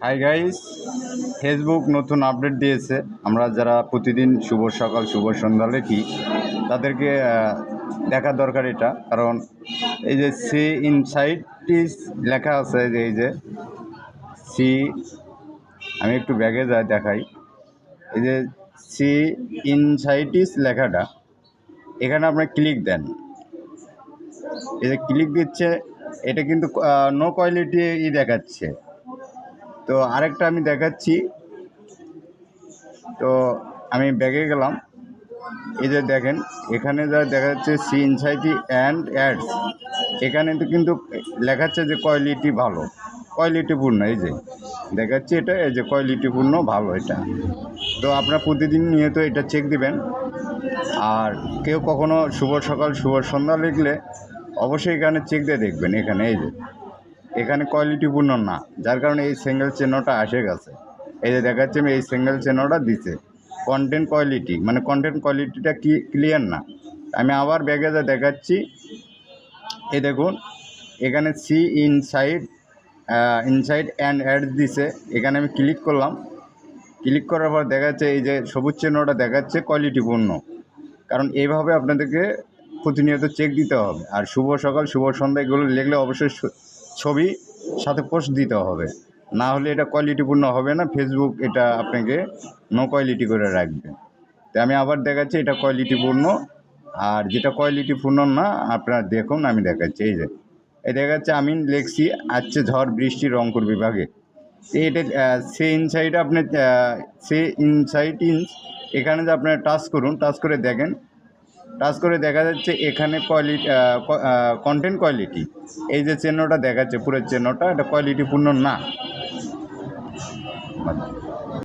Hi guys, Facebook নতুন update দিয়েছে। আমরা যারা প্রতিদিন শুভ সকাল শুভ সন্ধ্যা লিখি তাদেরকে দেখা দরকার এটা। কারণ এই যে সি ইনসাইটিস লেখা আছে, যে এই যে সি, আমি একটু ব্যাগে যাই দেখাই। এই যে সি ইনসাইটিস লেখাটা, এখানে আপনার ক্লিক দেন। এই যে ক্লিক দিচ্ছে, এটা কিন্তু নো কোয়ালিটি দেখাচ্ছে। তো আরেকটা আমি দেখাচ্ছি। তো আমি ব্যাগে গেলাম, এই যে দেখেন এখানে যা দেখা যাচ্ছে সি ইনসাইটি অ্যান্ড অ্যাডস, এখানে তো কিন্তু লেখাচ্ছে যে কোয়ালিটি ভালো, কোয়ালিটিপূর্ণ। এই যে দেখাচ্ছে এটা, এই যে কোয়ালিটিপূর্ণ ভালো এটা। তো আপনারা প্রতিদিন নিয়ত এটা চেক দিবেন। আর কেউ কখনো শুভ সকাল শুভ সন্ধ্যা লিখলে অবশ্যই এখানে চেক দিয়ে দেখবেন। এখানে এই যে এখানে কোয়ালিটিপূর্ণ না, যার কারণে এই সিঙ্গেল চিহ্নটা এসে গেছে। এই যে দেখাচ্ছে এই সিঙ্গেল চিহ্নটা দিছে কন্টেন্ট কোয়ালিটি, মানে কন্টেন্ট কোয়ালিটিটা কি ক্লিয়ার না। আমি আবার ব্যাগে যা দেখাচ্ছি, এই দেখুন এখানে সি ইনসাইড অ্যান্ড অ্যাডস দিছে। এখানে আমি ক্লিক করলাম, ক্লিক করার পর দেখা যাচ্ছে এই যে সবুজ চিহ্নটা দেখাচ্ছে কোয়ালিটিপূর্ণ। কারণ এইভাবে আপনাদেরকে প্রতিনিয়ত চেক দিতে হবে। আর শুভ সকাল শুভ সন্ধ্যা এগুলো লিখলে অবশ্যই ছবি সাথে পোস্ট দিতে হবে, না হলে এটা কোয়ালিটিপূর্ণ হবে না। ফেসবুক এটা আপনাকে নো কোয়ালিটি করে রাখবে। তাই আমি আবার দেখাচ্ছি এটা কোয়ালিটিপূর্ণ। আর যেটা কোয়ালিটিপূর্ণ না আপনারা দেখুন, আমি দেখাচ্ছি। এই যে এই দেখাচ্ছে আমি লিখছি আসছে ঝড় বৃষ্টি রংপুর বিভাগে। এটা সে ইনসাইডে আপনি সে ইনসাইট এখানে যে আপনারা টাচ করুন, টাচ করে দেখেন, টাচ করে দেখা যাচ্ছে এখানে কোয়ালিটি কন্টেন্ট কোয়ালিটি, এই যে চিহ্নটা দেখাচ্ছে পুরো চিহ্নটা, এটা কোয়ালিটিপূর্ণ না।